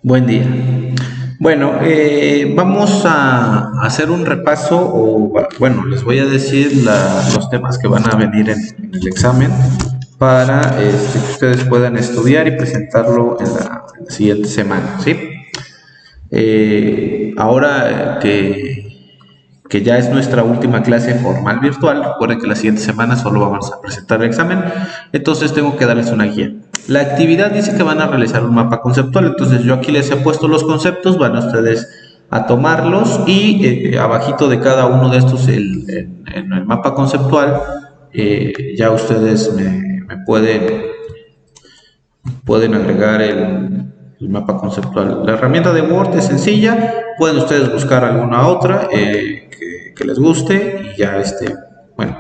Buen día. Bueno, vamos a hacer un repaso bueno, les voy a decir los temas que van a venir en el examen para que ustedes puedan estudiar y presentarlo en la siguiente semana, ¿sí? Ahora que ya es nuestra última clase formal virtual, recuerden que la siguiente semana solo vamos a presentar el examen, entonces tengo que darles una guía. La actividad dice que van a realizar un mapa conceptual, entonces yo aquí les he puesto los conceptos, van ustedes a tomarlos y abajito de cada uno de estos en el mapa conceptual ya ustedes me pueden agregar el mapa conceptual. La herramienta de Word es sencilla, pueden ustedes buscar alguna otra que les guste y ya bueno,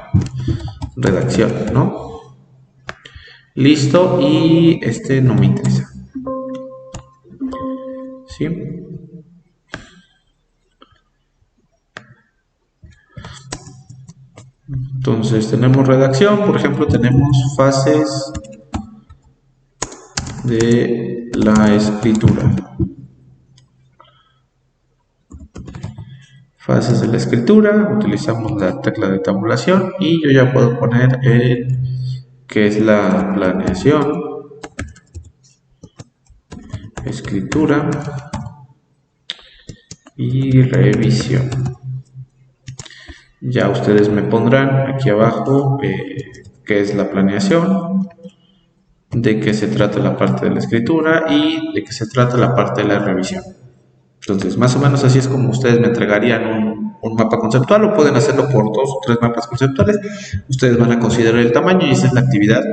redacción, ¿no? Listo, y no me interesa. ¿Sí? Entonces tenemos redacción, por ejemplo, tenemos fases de la escritura. Fases de la escritura, utilizamos la tecla de tabulación y yo ya puedo poner que es la planeación, escritura y revisión. Ya ustedes me pondrán aquí abajo qué es la planeación, de qué se trata la parte de la escritura y de qué se trata la parte de la revisión. Entonces, más o menos así es como ustedes me entregarían un mapa conceptual, o pueden hacerlo por 2 o 3 mapas conceptuales. Ustedes van a considerar el tamaño y esa es la actividad,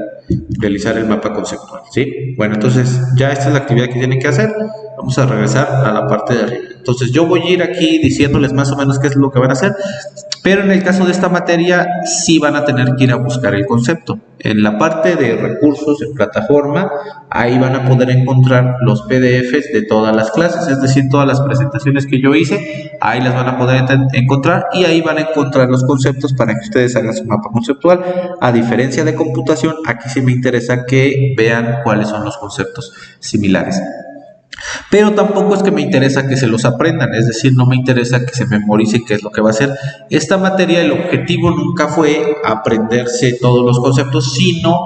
realizar el mapa conceptual, ¿sí? Bueno, entonces ya esta es la actividad que tienen que hacer. Vamos a regresar a la parte de arriba. Entonces yo voy a ir aquí diciéndoles más o menos qué es lo que van a hacer, pero en el caso de esta materia sí van a tener que ir a buscar el concepto. En la parte de recursos, en plataforma, ahí van a poder encontrar los PDFs de todas las clases, es decir, todas las presentaciones que yo hice, ahí las van a poder encontrar y ahí van a encontrar los conceptos para que ustedes hagan su mapa conceptual. A diferencia de computación, aquí sí me interesa que vean cuáles son los conceptos similares. Pero tampoco es que me interesa que se los aprendan, es decir, no me interesa que se memoricen qué es lo que va a hacer. Esta materia, el objetivo nunca fue aprenderse todos los conceptos, sino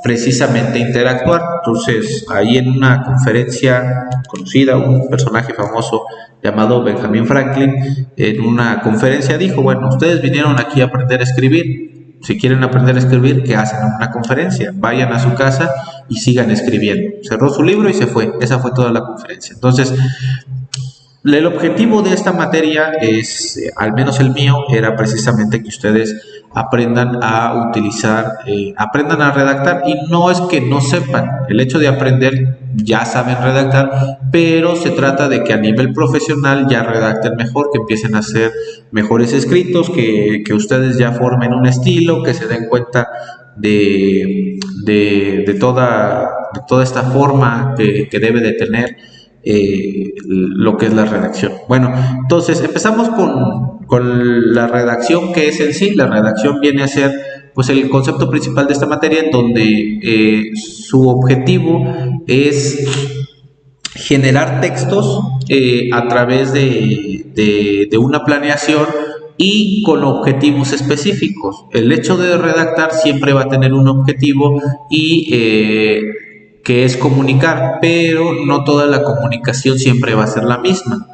precisamente interactuar. Entonces, ahí en una conferencia conocida, un personaje famoso llamado Benjamin Franklin, en una conferencia dijo, bueno, ustedes vinieron aquí a aprender a escribir. Si quieren aprender a escribir, ¿qué hacen en una conferencia? Vayan a su casa y sigan escribiendo. Cerró su libro y se fue. Esa fue toda la conferencia. Entonces, el objetivo de esta materia es, al menos el mío, era precisamente que ustedes aprendan a utilizar, aprendan a redactar, y no es que no sepan, el hecho de aprender ya saben redactar, pero se trata de que a nivel profesional ya redacten mejor, que empiecen a hacer mejores escritos, que ustedes ya formen un estilo, que se den cuenta de toda esta forma que debe de tener lo que es la redacción. Bueno, entonces empezamos con la redacción, que es en sí. La redacción viene a ser pues el concepto principal de esta materia, en donde su objetivo es generar textos a través de una planeación y con objetivos específicos. El hecho de redactar siempre va a tener un objetivo y que es comunicar, pero no toda la comunicación siempre va a ser la misma.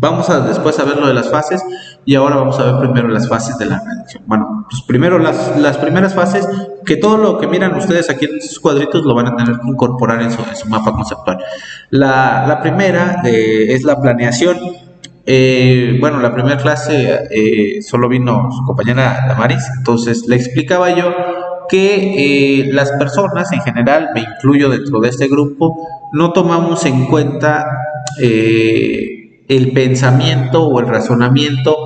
Vamos a después a ver lo de las fases, y ahora vamos a ver primero las fases de la redacción. Bueno, pues primero las primeras fases, que todo lo que miran ustedes aquí en estos cuadritos lo van a tener que incorporar en su mapa conceptual. La primera es la planeación. Bueno, la primera clase solo vino su compañera Damaris, entonces le explicaba yo que las personas en general, me incluyo dentro de este grupo, no tomamos en cuenta el pensamiento o el razonamiento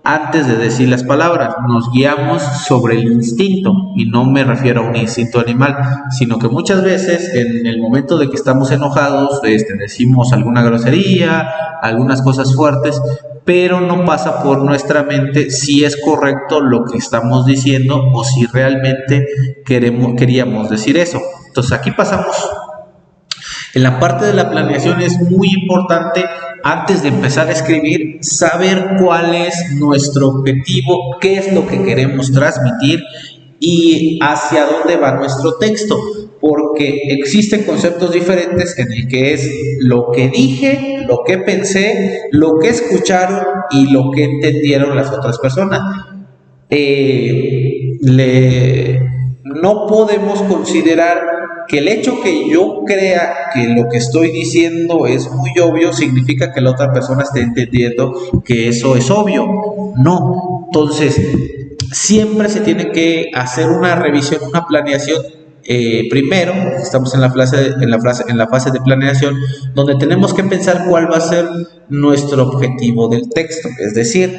antes de decir las palabras. Nos guiamos sobre el instinto, y no me refiero a un instinto animal, sino que muchas veces en el momento de que estamos enojados decimos alguna grosería, algunas cosas fuertes, pero no pasa por nuestra mente si es correcto lo que estamos diciendo o si realmente queríamos decir eso. Entonces aquí pasamos En la parte de la planeación es muy importante, antes de empezar a escribir, saber cuál es nuestro objetivo, qué es lo que queremos transmitir y hacia dónde va nuestro texto, porque existen conceptos diferentes en el que es lo que dije, lo que pensé, lo que escucharon y lo que entendieron las otras personas. No podemos considerar que el hecho que yo crea que lo que estoy diciendo es muy obvio significa que la otra persona esté entendiendo que eso es obvio. No. Entonces, siempre se tiene que hacer una revisión, una planeación. Primero, estamos en la fase de planeación, donde tenemos que pensar cuál va a ser nuestro objetivo del texto, es decir,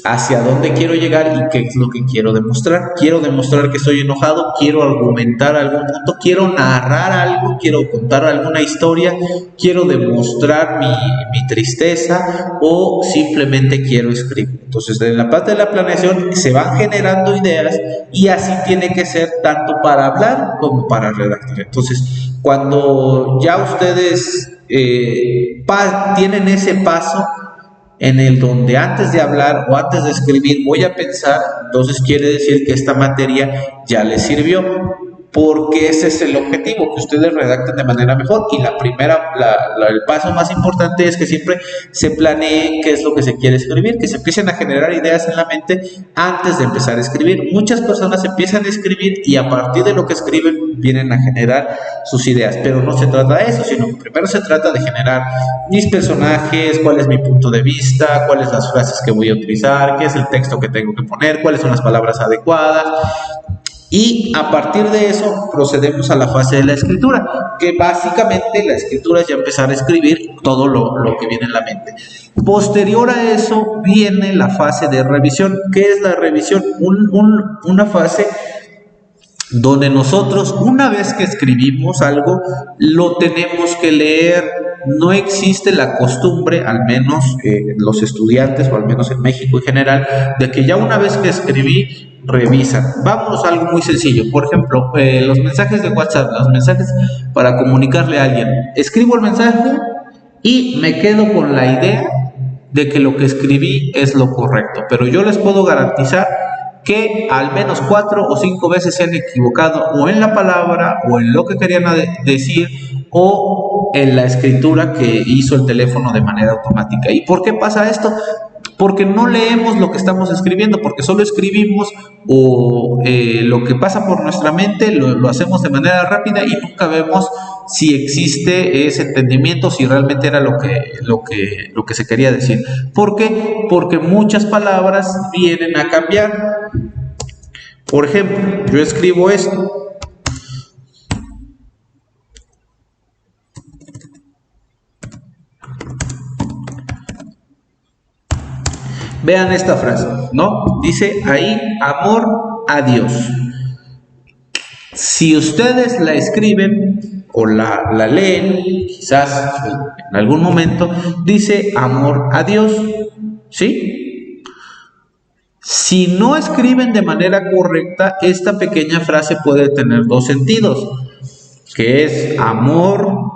hacia dónde quiero llegar y qué es lo que quiero demostrar. Quiero demostrar que estoy enojado, quiero argumentar algún punto, quiero narrar algo, quiero contar alguna historia, quiero demostrar mi tristeza o simplemente quiero escribir. Entonces, en la parte de la planeación se van generando ideas y así tiene que ser tanto para hablar como para redactar. Entonces, cuando ya ustedes tienen ese paso en el donde antes de hablar o antes de escribir voy a pensar, entonces quiere decir que esta materia ya les sirvió, porque ese es el objetivo, que ustedes redacten de manera mejor. Y el paso más importante es que siempre se planee qué es lo que se quiere escribir, que se empiecen a generar ideas en la mente antes de empezar a escribir. Muchas personas empiezan a escribir y a partir de lo que escriben vienen a generar sus ideas, pero no se trata de eso, sino que primero se trata de generar mis personajes, cuál es mi punto de vista, cuáles las frases que voy a utilizar, qué es el texto que tengo que poner, cuáles son las palabras adecuadas. Y a partir de eso procedemos a la fase de la escritura, que básicamente la escritura es ya empezar a escribir todo lo que viene en la mente. Posterior a eso viene la fase de revisión. ¿Qué es la revisión? Una fase donde nosotros, una vez que escribimos algo, lo tenemos que leer. No existe la costumbre, al menos los estudiantes, o al menos en México en general, de que ya una vez que escribí, revisan. Vamos a algo muy sencillo. Por ejemplo, los mensajes de WhatsApp, los mensajes para comunicarle a alguien. Escribo el mensaje y me quedo con la idea de que lo que escribí es lo correcto, pero yo les puedo garantizar que al menos 4 o 5 veces se han equivocado o en la palabra o en lo que querían decir o en la escritura que hizo el teléfono de manera automática. ¿Y por qué pasa esto? Porque no leemos lo que estamos escribiendo, porque solo escribimos o lo que pasa por nuestra mente lo hacemos de manera rápida y nunca vemos si existe ese entendimiento, si realmente era lo que se quería decir. ¿Por qué? Porque muchas palabras vienen a cambiar. Por ejemplo, yo escribo esto. Vean esta frase, ¿no? Dice ahí, amor a Dios. Si ustedes la escriben o la leen, quizás en algún momento, dice amor a Dios, ¿sí? Si no escriben de manera correcta, esta pequeña frase puede tener dos sentidos, que es amor,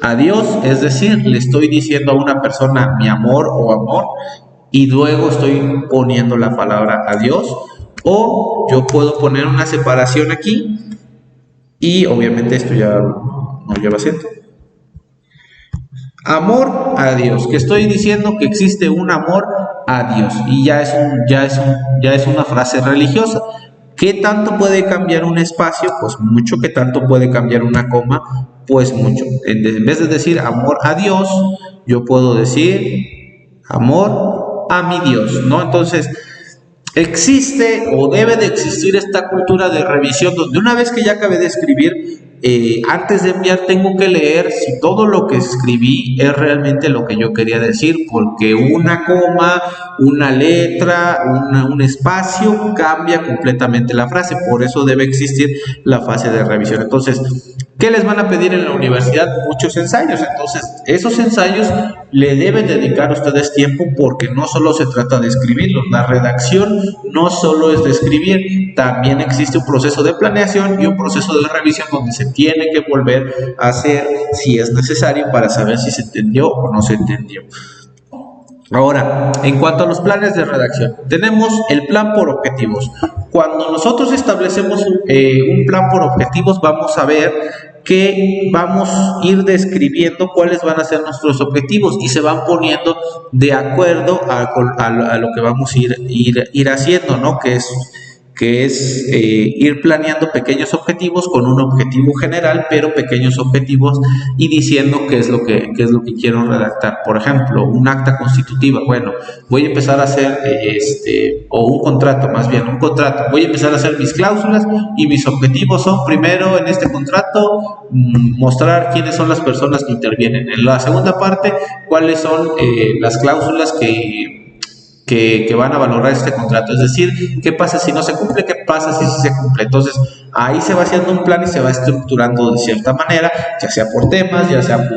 a Dios, es decir, le estoy diciendo a una persona mi amor o amor y luego estoy poniendo la palabra a Dios, o yo puedo poner una separación aquí y obviamente esto ya no lleva acento. Amor a Dios, que estoy diciendo que existe un amor a Dios y ya es una frase religiosa. ¿Qué tanto puede cambiar un espacio? Pues mucho. ¿Qué tanto puede cambiar una coma? Pues mucho. En vez de decir amor a Dios, yo puedo decir amor a mi Dios, ¿no? Entonces, existe o debe de existir esta cultura de revisión donde una vez que ya acabé de escribir, antes de enviar tengo que leer si todo lo que escribí es realmente lo que yo quería decir, porque una coma, una letra, un espacio cambia completamente la frase. Por eso debe existir la fase de revisión. Entonces, ¿qué les van a pedir en la universidad? Muchos ensayos. Entonces, esos ensayos le deben dedicar a ustedes tiempo, porque no solo se trata de escribirlos. La redacción no solo es de escribir, también existe un proceso de planeación y un proceso de revisión donde se tiene que volver a hacer si es necesario para saber si se entendió o no se entendió. Ahora, en cuanto a los planes de redacción, tenemos el plan por objetivos. Cuando nosotros establecemos un plan por objetivos, vamos a ver que vamos a ir describiendo cuáles van a ser nuestros objetivos y se van poniendo de acuerdo a lo que vamos a ir haciendo, ¿no? Que es ir planeando pequeños objetivos con un objetivo general, pero pequeños objetivos y diciendo qué es lo que quiero redactar. Por ejemplo, un acta constitutiva. Bueno, voy a empezar a hacer o un contrato, voy a empezar a hacer mis cláusulas y mis objetivos son, primero, en este contrato, mostrar quiénes son las personas que intervienen. En la segunda parte, cuáles son las cláusulas que van a valorar este contrato, es decir, qué pasa si no se cumple, qué pasa si se cumple. Entonces ahí se va haciendo un plan y se va estructurando de cierta manera, ya sea por temas, ya sea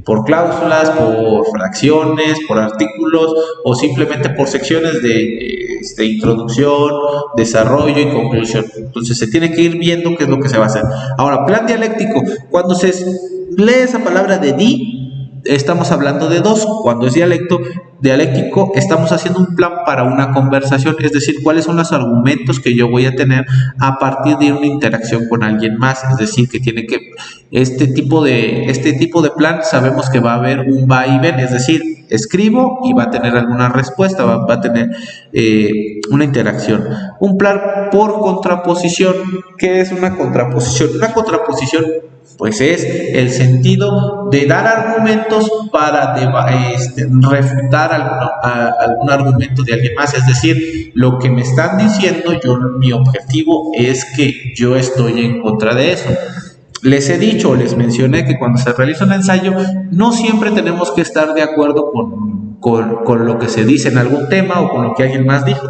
por cláusulas, por fracciones, por artículos o simplemente por secciones de introducción, desarrollo y conclusión. Entonces se tiene que ir viendo qué es lo que se va a hacer. Ahora, plan dialéctico, cuando se lee esa palabra de estamos hablando de dos. Cuando es dialéctico, estamos haciendo un plan para una conversación, es decir, cuáles son los argumentos que yo voy a tener a partir de una interacción con alguien más. Es decir, que tiene que este tipo de plan, sabemos que va a haber un va y ven, es decir, escribo y va a tener alguna respuesta, va a tener una interacción. Un plan por contraposición. ¿Qué es una contraposición? Una contraposición, pues, es el sentido de dar argumentos para refutar algún argumento de alguien más. Es decir, lo que me están diciendo, mi objetivo es que yo estoy en contra de eso. Les he dicho, les mencioné que cuando se realiza un ensayo, no siempre tenemos que estar de acuerdo con lo que se dice en algún tema o con lo que alguien más dijo,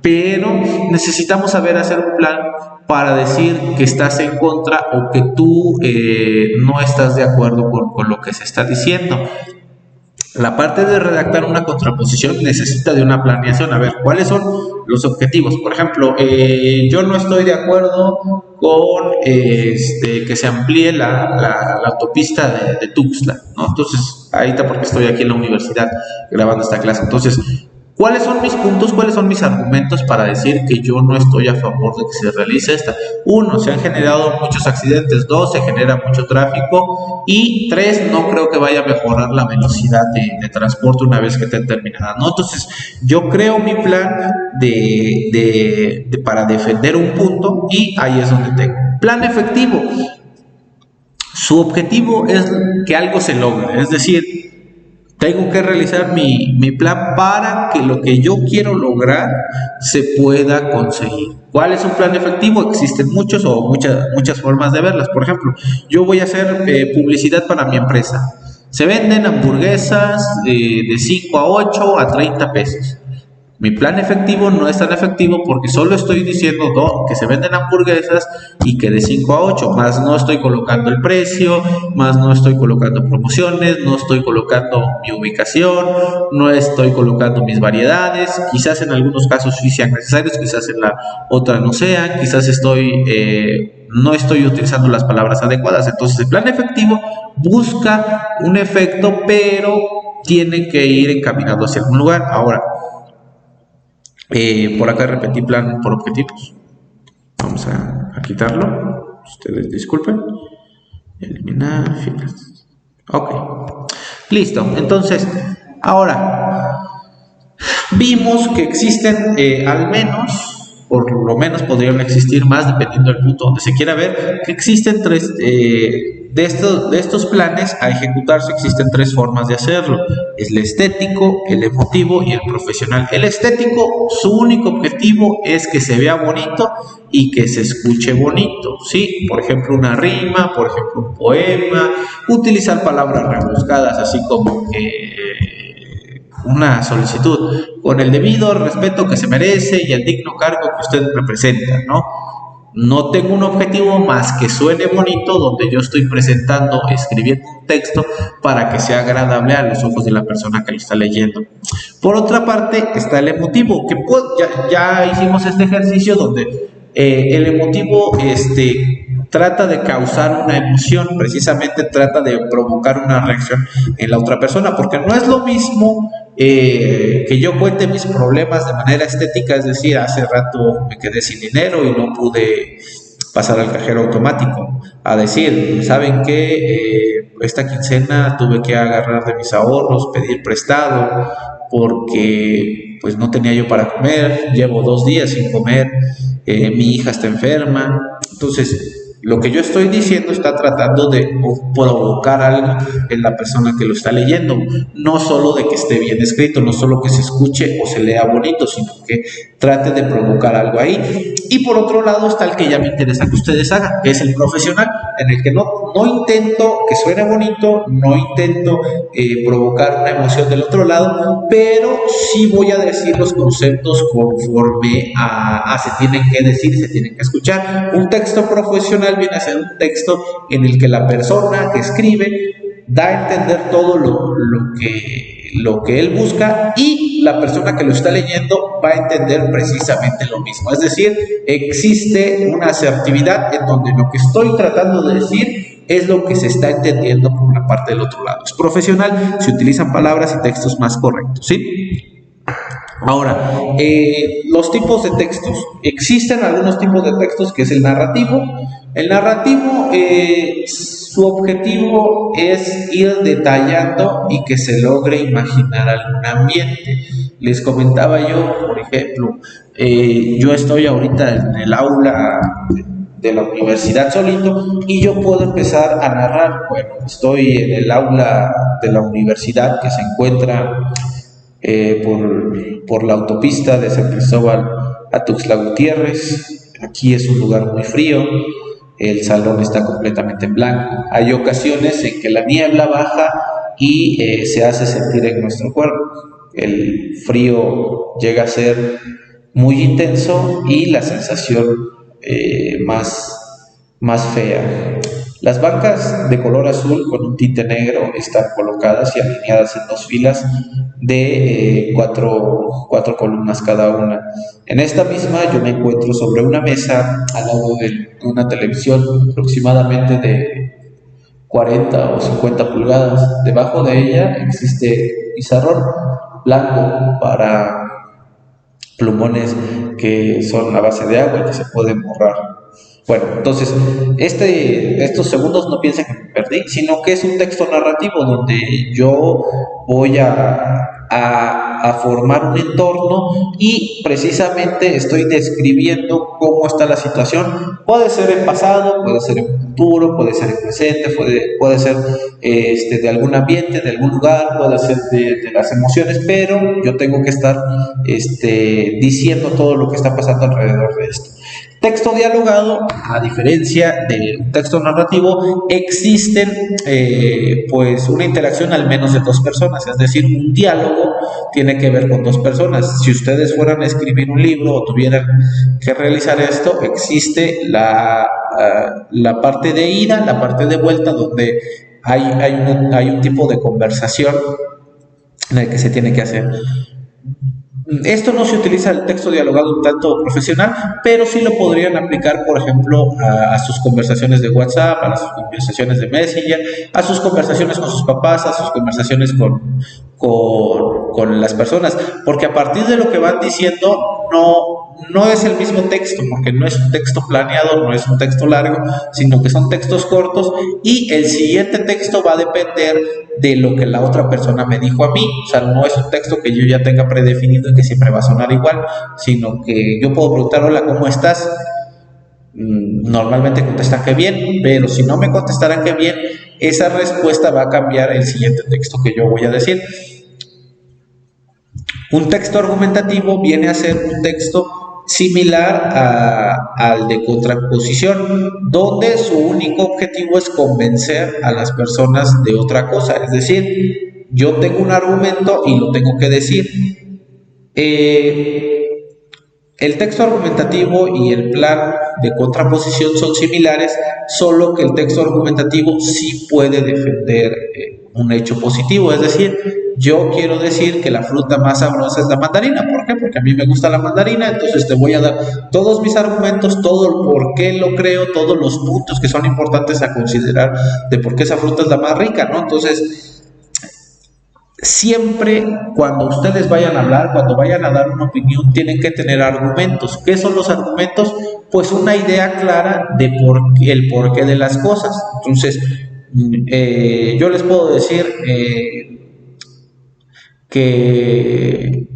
pero necesitamos saber hacer un plan para decir que estás en contra o que tú no estás de acuerdo con lo que se está diciendo. La parte de redactar una contraposición necesita de una planeación. A ver, ¿cuáles son los objetivos? Por ejemplo, yo no estoy de acuerdo con que se amplíe la autopista de Tuxtla, ¿no? Entonces, ahí está, porque estoy aquí en la universidad grabando esta clase. Entonces, ¿cuáles son mis puntos? ¿Cuáles son mis argumentos para decir que yo no estoy a favor de que se realice esta? 1, se han generado muchos accidentes. 2, se genera mucho tráfico. Y 3, no creo que vaya a mejorar la velocidad de transporte una vez que esté terminada, ¿no? Entonces, yo creo mi plan para defender un punto y ahí es donde tengo. Plan efectivo. Su objetivo es que algo se logre, es decir, tengo que realizar mi plan para que lo que yo quiero lograr se pueda conseguir. ¿Cuál es un plan efectivo? Existen muchos o muchas formas de verlas. Por ejemplo, yo voy a hacer publicidad para mi empresa. Se venden hamburguesas de 5 a 8 a 30 pesos. Mi plan efectivo no es tan efectivo porque solo estoy diciendo que se venden hamburguesas y que de 5 a 8, más no estoy colocando el precio, más no estoy colocando promociones, no estoy colocando mi ubicación, no estoy colocando mis variedades. Quizás en algunos casos sí sean necesarios, quizás en la otra no sean, quizás no estoy utilizando las palabras adecuadas. Entonces, el plan efectivo busca un efecto, pero tiene que ir encaminado hacia algún lugar. Ahora, por acá repetí plan por objetivos. Vamos a quitarlo. Ustedes disculpen. Eliminar, final. Ok. Listo. Entonces, ahora vimos que existen al menos, por lo menos podrían existir más dependiendo del punto donde se quiera ver, que existen tres de estos planes a ejecutarse. Existen 3 formas de hacerlo: es el estético, el emotivo y el profesional. El estético, su único objetivo es que se vea bonito y que se escuche bonito, ¿sí? Por ejemplo, una rima, por ejemplo, un poema, utilizar palabras rebuscadas, así como una solicitud, con el debido respeto que se merece y el digno cargo que usted representa, ¿no? No tengo un objetivo más que suene bonito, donde yo estoy presentando, escribiendo un texto para que sea agradable a los ojos de la persona que lo está leyendo. Por otra parte está el emotivo, que ya hicimos este ejercicio donde el emotivo trata de causar una emoción, precisamente trata de provocar una reacción en la otra persona, porque no es lo mismo que yo cuente mis problemas de manera estética, es decir, hace rato me quedé sin dinero y no pude pasar al cajero automático, a decir, ¿saben qué? Esta quincena tuve que agarrar de mis ahorros, pedir prestado, porque pues no tenía yo para comer, llevo 2 días sin comer, mi hija está enferma. Entonces, lo que yo estoy diciendo está tratando de provocar algo en la persona que lo está leyendo, no solo de que esté bien escrito, no solo que se escuche o se lea bonito, sino que trate de provocar algo ahí. Y por otro lado está el que ya me interesa que ustedes hagan, que es el profesional, en el que no intento que suene bonito, no intento provocar una emoción del otro lado, pero sí voy a decir los conceptos conforme a se tienen que decir, se tienen que escuchar. Un texto profesional viene a ser un texto en el que la persona que escribe da a entender todo lo que él busca, y la persona que lo está leyendo va a entender precisamente lo mismo. Es decir, existe una asertividad en donde lo que estoy tratando de decir es lo que se está entendiendo por la parte del otro lado. Es profesional, se utilizan palabras y textos más correctos, ¿sí? Ahora, los tipos de textos. Existen algunos tipos de textos, que es el narrativo. El narrativo, su objetivo es ir detallando y que se logre imaginar algún ambiente. Les comentaba yo, por ejemplo, yo estoy ahorita en el aula de la universidad solito, y yo puedo empezar a narrar. Bueno, estoy en el aula de la universidad que se encuentra por la autopista de San Cristóbal a Tuxtla Gutiérrez. Aquí es un lugar muy frío, el salón está completamente en blanco. Hay ocasiones en que la niebla baja y se hace sentir en nuestro cuerpo. El frío llega a ser muy intenso y la sensación más fea. Las bancas de color azul con un tinte negro están colocadas y alineadas en 2 filas de cuatro columnas cada una. En esta misma yo me encuentro sobre una mesa al lado de una televisión aproximadamente de 40 o 50 pulgadas. Debajo de ella existe pizarrón blanco para plumones que son a base de agua y que se pueden borrar. Bueno, entonces, estos segundos no piensen que me perdí, sino que es un texto narrativo donde yo voy a formar un entorno y precisamente estoy describiendo cómo está la situación. Puede ser en pasado, puede ser en futuro, puede ser en presente, puede ser de algún ambiente, de algún lugar, puede ser de las emociones, pero yo tengo que estar diciendo todo lo que está pasando alrededor de esto. Texto dialogado, a diferencia de un texto narrativo, existen pues una interacción al menos de 2 personas, es decir, un diálogo tiene que ver con 2 personas. Si ustedes fueran a escribir un libro o tuvieran que realizar esto, existe la parte de ida, la parte de vuelta, donde hay un tipo de conversación en el que se tiene que hacer. Esto no se utiliza el texto dialogado un tanto profesional, pero sí lo podrían aplicar, por ejemplo, a sus conversaciones de WhatsApp, a sus conversaciones de Messenger, a sus conversaciones con sus papás, a sus conversaciones con las personas, porque a partir de lo que van diciendo no es el mismo texto, porque no es un texto planeado, no es un texto largo, sino que son textos cortos, y el siguiente texto va a depender de lo que la otra persona me dijo a mí. O sea, no es un texto que yo ya tenga predefinido y que siempre va a sonar igual, sino que yo puedo preguntar: hola, ¿cómo estás? Normalmente contestan que bien, pero si no me contestaran que bien, esa respuesta va a cambiar el siguiente texto que yo voy a decir. Un texto argumentativo viene a ser un texto similar al de contraposición, donde su único objetivo es convencer a las personas de otra cosa. Es decir, yo tengo un argumento y lo tengo que decir. El texto argumentativo y el plan de contraposición son similares, solo que el texto argumentativo sí puede defender un hecho positivo, es decir, yo quiero decir que la fruta más sabrosa es la mandarina. ¿Por qué? Porque a mí me gusta la mandarina, entonces te voy a dar todos mis argumentos, todo el por qué lo creo, todos los puntos que son importantes a considerar de por qué esa fruta es la más rica, ¿no? Entonces, siempre cuando ustedes vayan a hablar, cuando vayan a dar una opinión, tienen que tener argumentos. ¿Qué son los argumentos? Pues una idea clara de el porqué de las cosas. Entonces, yo les puedo decir que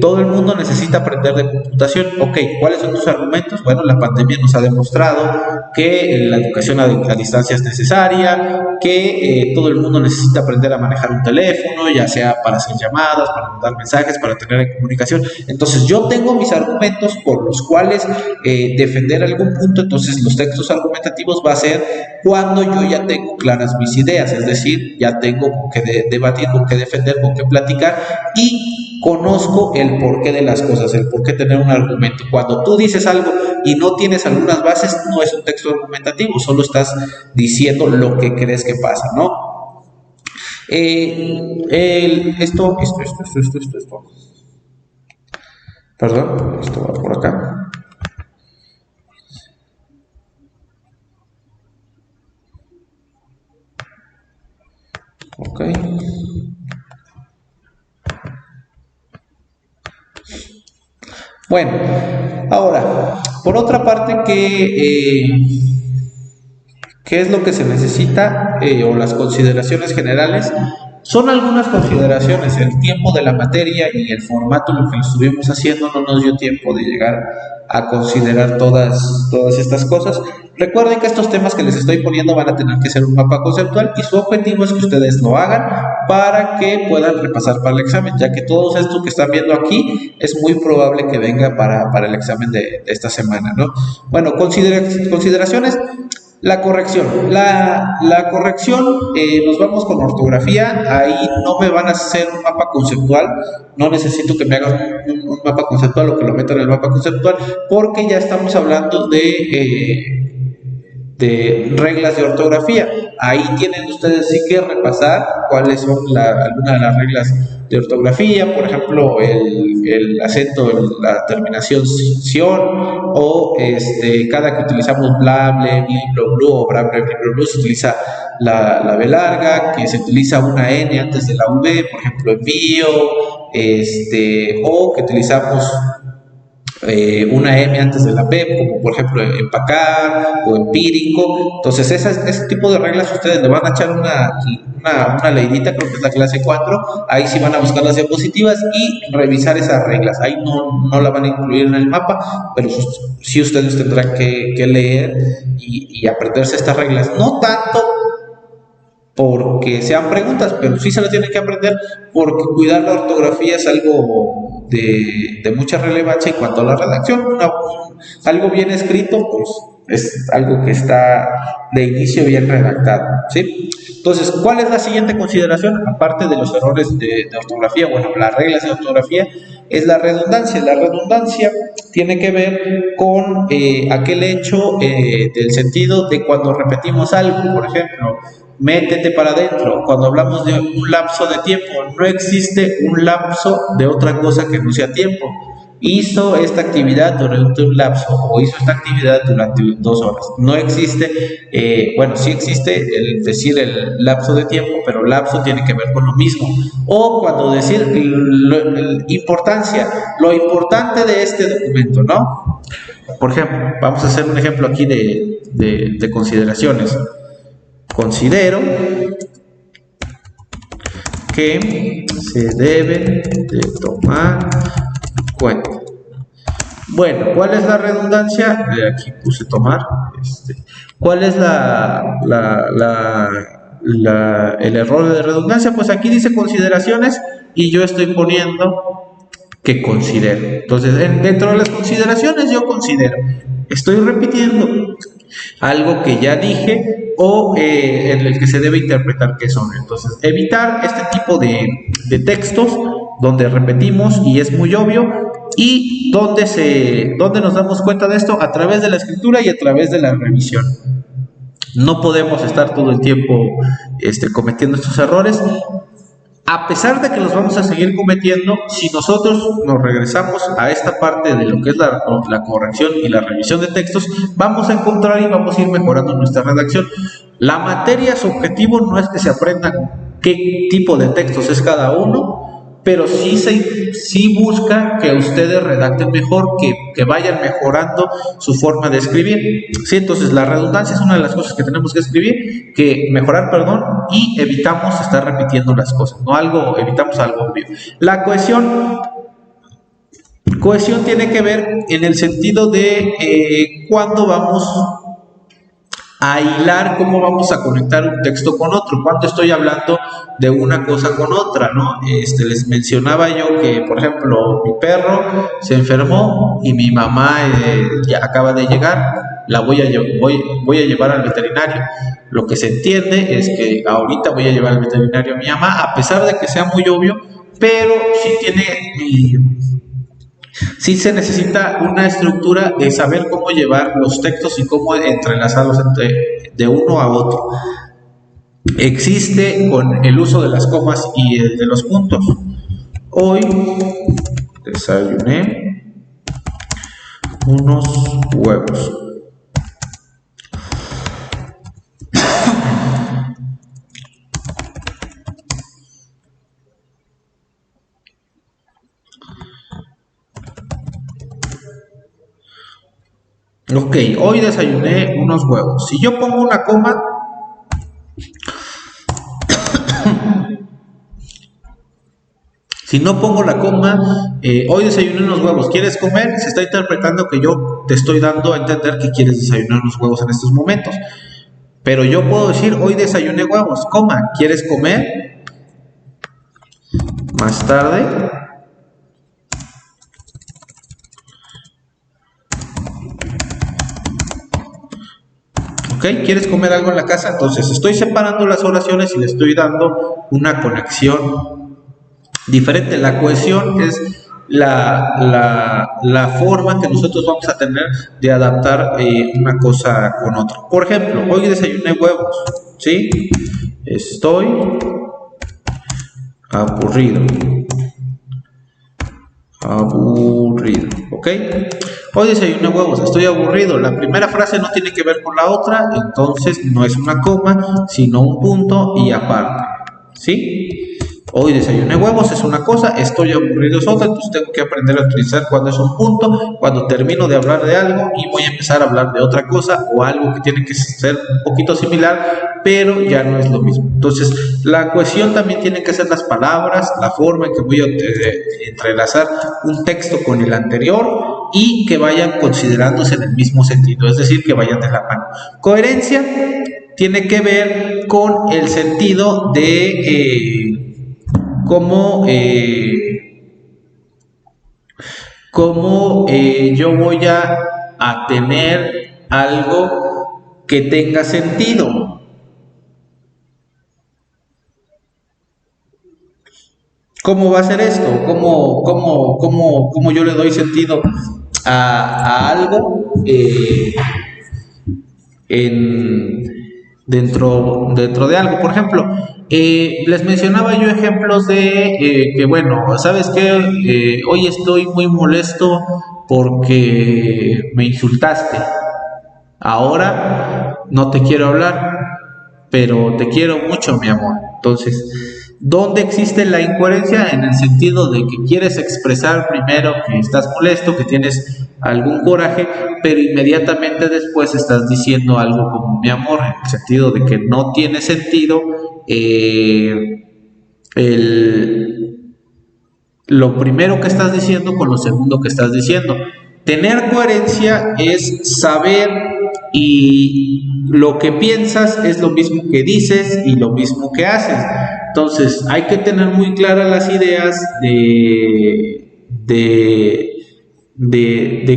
todo el mundo necesita aprender de computación. Ok, ¿cuáles son tus argumentos? Bueno, la pandemia nos ha demostrado que la educación a distancia es necesaria, que todo el mundo necesita aprender a manejar un teléfono, ya sea para hacer llamadas, para mandar mensajes, para tener comunicación. Entonces, yo tengo mis argumentos por los cuales defender algún punto. Entonces, los textos argumentativos va a ser cuando yo ya tengo claras mis ideas, es decir, ya tengo con qué debatir, con qué defender, con qué platicar y conozco el porqué de las cosas, el porqué tener un argumento. Cuando tú dices algo y no tienes algunas bases, no es un texto argumentativo, solo estás diciendo lo que crees que pasa, ¿no? Esto. Perdón, esto va por acá. Ok. Bueno, ahora, por otra parte, ¿qué es lo que se necesita o las consideraciones generales? Son algunas consideraciones. El tiempo de la materia y el formato en lo que lo estuvimos haciendo no nos dio tiempo de llegar a considerar todas estas cosas. Recuerden que estos temas que les estoy poniendo van a tener que ser un mapa conceptual y su objetivo es que ustedes lo hagan para que puedan repasar para el examen, ya que todo esto que están viendo aquí es muy probable que venga para el examen de esta semana, ¿no? Bueno, consideraciones. La corrección. La corrección, nos vamos con ortografía. Ahí no me van a hacer un mapa conceptual. No necesito que me hagan un mapa conceptual o que lo metan en el mapa conceptual, porque ya estamos hablando de reglas de ortografía. Ahí tienen ustedes sí que repasar cuáles son algunas de las reglas de ortografía, por ejemplo, el acento en la terminación ción, o cada que utilizamos bla, ble, bli, blo, blu, o bra, ble, bli, blo, blu, se utiliza la B larga, que se utiliza una N antes de la V, por ejemplo, envío, o que utilizamos una M antes de la P, como por ejemplo empacar o empírico. Entonces ese tipo de reglas ustedes le van a echar una leidita, creo que es la clase 4, ahí sí van a buscar las diapositivas y revisar esas reglas. Ahí no la van a incluir en el mapa, pero sí ustedes tendrán que leer y aprenderse estas reglas, no tanto porque sean preguntas, pero sí se las tienen que aprender, porque cuidar la ortografía es algo de mucha relevancia. Y cuanto a la redacción, algo bien escrito, pues es algo que está de inicio bien redactado, ¿sí? Entonces, ¿cuál es la siguiente consideración? Aparte de los errores de ortografía, bueno, las reglas de ortografía, es la redundancia. La redundancia tiene que ver con aquel hecho del sentido de cuando repetimos algo. Por ejemplo, métete para adentro. Cuando hablamos de un lapso de tiempo, no existe un lapso de otra cosa que no sea tiempo. Hizo esta actividad durante un lapso, o hizo esta actividad durante 2 horas. No existe, bueno, sí existe decir el lapso de tiempo, pero lapso tiene que ver con lo mismo. O cuando decir importancia, lo importante de este documento, ¿no? Por ejemplo, vamos a hacer un ejemplo aquí de consideraciones. Considero que se deben de tomar cuenta. Bueno, ¿cuál es la redundancia? Aquí puse tomar. ¿Cuál es el error de redundancia? Pues aquí dice consideraciones y yo estoy poniendo que considero. Entonces, dentro de las consideraciones yo considero. Estoy repitiendo algo que ya dije o en el que se debe interpretar qué son. Entonces, evitar este tipo de textos donde repetimos y es muy obvio. ¿Y dónde nos damos cuenta de esto? A través de la escritura y a través de la revisión. No podemos estar todo el tiempo cometiendo estos errores. A pesar de que los vamos a seguir cometiendo, si nosotros nos regresamos a esta parte de lo que es la corrección y la revisión de textos, vamos a encontrar y vamos a ir mejorando nuestra redacción. La materia, su objetivo no es que se aprendan qué tipo de textos es cada uno, pero sí busca que ustedes redacten mejor, que vayan mejorando su forma de escribir. ¿Sí? Entonces la redundancia es una de las cosas que tenemos que escribir, mejorar, y evitamos estar repitiendo las cosas, evitamos algo obvio. La cohesión tiene que ver en el sentido de cuándo vamos a hilar, cómo vamos a conectar un texto con otro, cuando estoy hablando de una cosa con otra, ¿no? Les mencionaba yo que, por ejemplo, mi perro se enfermó y mi mamá ya acaba de llegar, voy a llevar al veterinario. Lo que se entiende es que ahorita voy a llevar al veterinario a mi mamá, a pesar de que sea muy obvio, pero sí se necesita una estructura de saber cómo llevar los textos y cómo entrelazarlos de uno a otro. Existe con el uso de las comas y el de los puntos. Hoy desayuné unos huevos. Ok, hoy desayuné unos huevos. Si yo pongo una coma, si no pongo la coma, hoy desayuné unos huevos, ¿quieres comer? Se está interpretando que yo te estoy dando a entender que quieres desayunar unos huevos en estos momentos. Pero yo puedo decir, hoy desayuné huevos, coma, ¿quieres comer? Más tarde. ¿Quieres comer algo en la casa? Entonces estoy separando las oraciones y le estoy dando una conexión diferente. La cohesión es la forma que nosotros vamos a tener de adaptar una cosa con otra. Por ejemplo, hoy desayuné huevos, ¿sí? Estoy aburrido, ¿ok? Hoy desayuné huevos, estoy aburrido. La primera frase no tiene que ver con la otra, entonces no es una coma, sino un punto y aparte, ¿sí? Hoy desayuné huevos es una cosa, estoy aburrido es otra, entonces tengo que aprender a utilizar cuando es un punto, cuando termino de hablar de algo y voy a empezar a hablar de otra cosa o algo que tiene que ser un poquito similar, pero ya no es lo mismo. Entonces, la cohesión también tiene que ser las palabras, la forma en que voy a entrelazar un texto con el anterior y que vayan considerándose en el mismo sentido, es decir, que vayan de la mano. Coherencia tiene que ver con el sentido de cómo yo voy a tener algo que tenga sentido. ¿Cómo va a ser esto? ¿Cómo yo le doy sentido a algo dentro de algo? Por ejemplo, les mencionaba yo ejemplos de que, bueno, ¿sabes qué? Hoy estoy muy molesto porque me insultaste. Ahora no te quiero hablar, pero te quiero mucho, mi amor. Entonces, ¿dónde existe la incoherencia? En el sentido de que quieres expresar primero que estás molesto, que tienes algún coraje, pero inmediatamente después estás diciendo algo como mi amor, en el sentido de que no tiene sentido lo primero que estás diciendo con lo segundo que estás diciendo. Tener coherencia es saber y lo que piensas es lo mismo que dices y lo mismo que haces. Entonces hay que tener muy claras las ideas de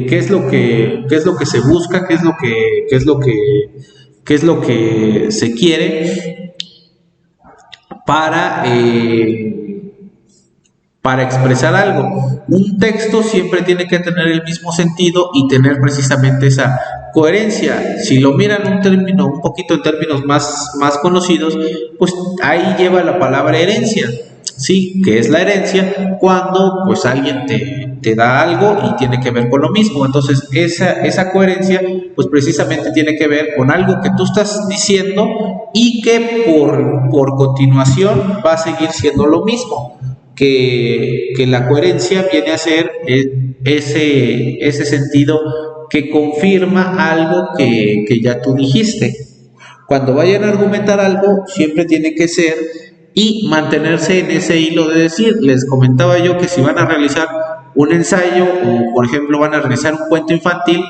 qué es lo que se busca, qué es lo que se quiere para para expresar algo. Un texto siempre tiene que tener el mismo sentido y tener precisamente esa coherencia. Si lo miran un poquito en términos más conocidos, pues ahí lleva la palabra herencia. Sí, que es la herencia cuando pues alguien te da algo y tiene que ver con lo mismo. Entonces esa coherencia pues precisamente tiene que ver con algo que tú estás diciendo y que por continuación va a seguir siendo lo mismo. Que la coherencia viene a ser ese sentido que confirma algo que ya tú dijiste. Cuando vayan a argumentar algo, siempre tiene que ser y mantenerse en ese hilo de decir. Les comentaba yo que si van a realizar un ensayo o por ejemplo van a realizar un cuento infantil,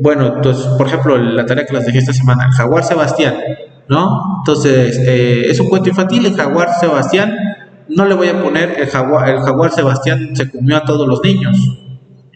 bueno, entonces por ejemplo la tarea que les dejé esta semana, el jaguar Sebastián, ¿no? Entonces es un cuento infantil, el jaguar Sebastián, no le voy a poner el jaguar Sebastián se comió a todos los niños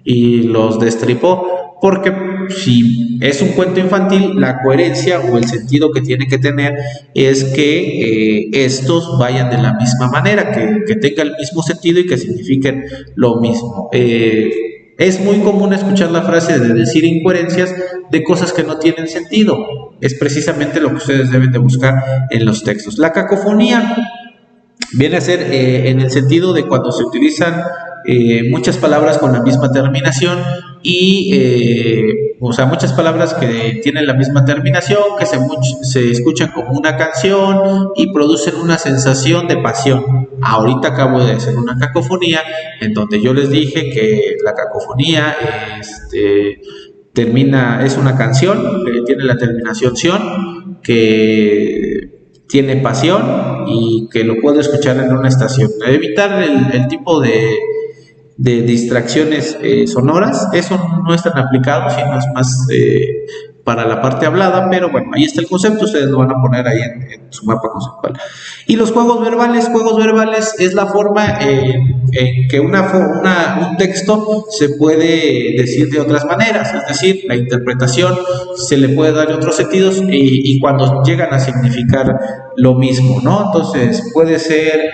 y los destripó, porque si es un cuento infantil, la coherencia o el sentido que tiene que tener es que estos vayan de la misma manera, que tenga el mismo sentido y que signifiquen lo mismo. Es muy común escuchar la frase de decir incoherencias de cosas que no tienen sentido. Es precisamente lo que ustedes deben de buscar en los textos. La cacofonía viene a ser en el sentido de cuando se utilizan muchas palabras con la misma terminación y o sea, muchas palabras que tienen la misma terminación, que se escuchan como una canción y producen una sensación de pasión. Ahorita acabo de hacer una cacofonía en donde yo les dije que la cacofonía es una canción, tiene la terminación ción, que tiene pasión y que lo puedo escuchar en una estación. Evitar el tipo de distracciones sonoras, eso no es tan aplicado, sino es más para la parte hablada, pero bueno, ahí está el concepto, ustedes lo van a poner ahí en su mapa conceptual. Y los juegos verbales es la forma en que un texto se puede decir de otras maneras, es decir, la interpretación se le puede dar otros sentidos y cuando llegan a significar lo mismo, ¿no? Entonces puede ser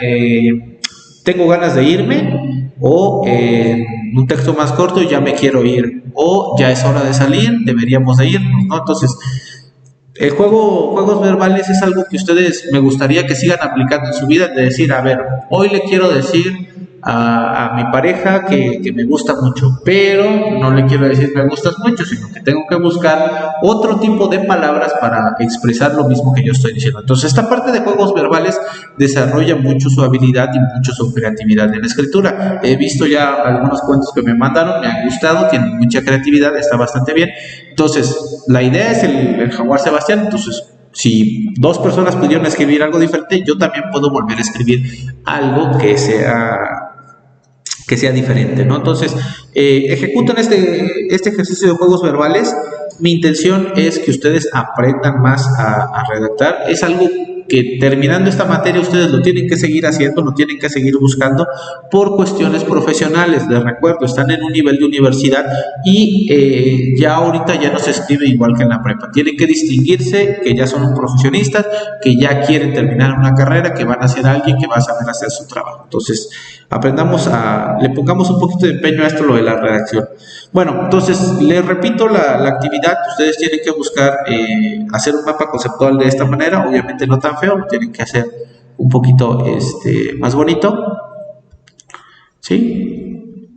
tengo ganas de irme, o un texto más corto, ya me quiero ir, o ya es hora de salir, deberíamos de irnos, ¿no? Entonces, juegos verbales es algo que ustedes me gustaría que sigan aplicando en su vida, de decir, a ver, hoy le quiero decir a mi pareja que me gusta mucho, pero no le quiero decir me gustas mucho, sino que tengo que buscar otro tipo de palabras para expresar lo mismo que yo estoy diciendo. Entonces, esta parte de juegos verbales desarrolla mucho su habilidad y mucho su creatividad en la escritura. He visto ya algunos cuentos que me mandaron, me han gustado, tienen mucha creatividad, está bastante bien. Entonces, la idea es el jaguar Sebastián. Entonces, si dos personas pudieron escribir algo diferente, yo también puedo volver a escribir algo que sea diferente, ¿no? Entonces, ejecutan este ejercicio de juegos verbales. Mi intención es que ustedes aprendan más a redactar. Es algo que terminando esta materia ustedes lo tienen que seguir haciendo, lo tienen que seguir buscando por cuestiones profesionales. Les recuerdo, están en un nivel de universidad y ya ahorita ya no se escribe igual que en la prepa. Tienen que distinguirse, que ya son profesionistas, que ya quieren terminar una carrera, que van a ser alguien que va a saber hacer su trabajo. Entonces, le pongamos un poquito de empeño a esto, lo de la redacción. Bueno, entonces les repito la actividad. Ustedes tienen que buscar hacer un mapa conceptual de esta manera, obviamente no tan feo, lo tienen que hacer un poquito más bonito, ¿sí?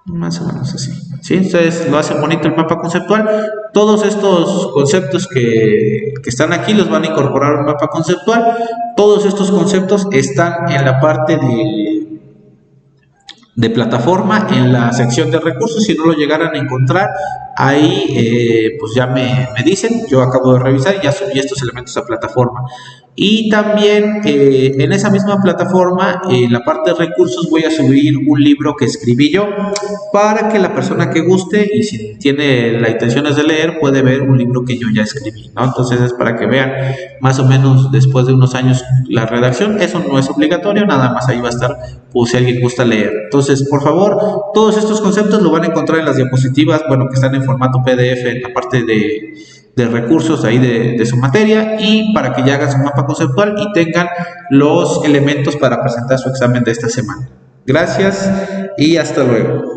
Más o menos así, ¿sí? Ustedes lo hacen bonito el mapa conceptual. Todos estos conceptos que están aquí los van a incorporar a un mapa conceptual. Todos estos conceptos están en la parte de plataforma, en la sección de recursos. Si no lo llegaran a encontrar ahí, pues ya me dicen. Yo acabo de revisar y ya subí estos elementos a plataforma. Y también en esa misma plataforma, en la parte de recursos, voy a subir un libro que escribí yo para que la persona que guste y si tiene la intención de leer puede ver un libro que yo ya escribí, ¿no? Entonces es para que vean más o menos después de unos años la redacción. Eso no es obligatorio, nada más ahí va a estar pues, si alguien gusta leer. Entonces, por favor, todos estos conceptos lo van a encontrar en las diapositivas, bueno, que están en formato PDF en la parte recursos ahí de su materia y para que ya hagan su mapa conceptual y tengan los elementos para presentar su examen de esta semana. Gracias y hasta luego.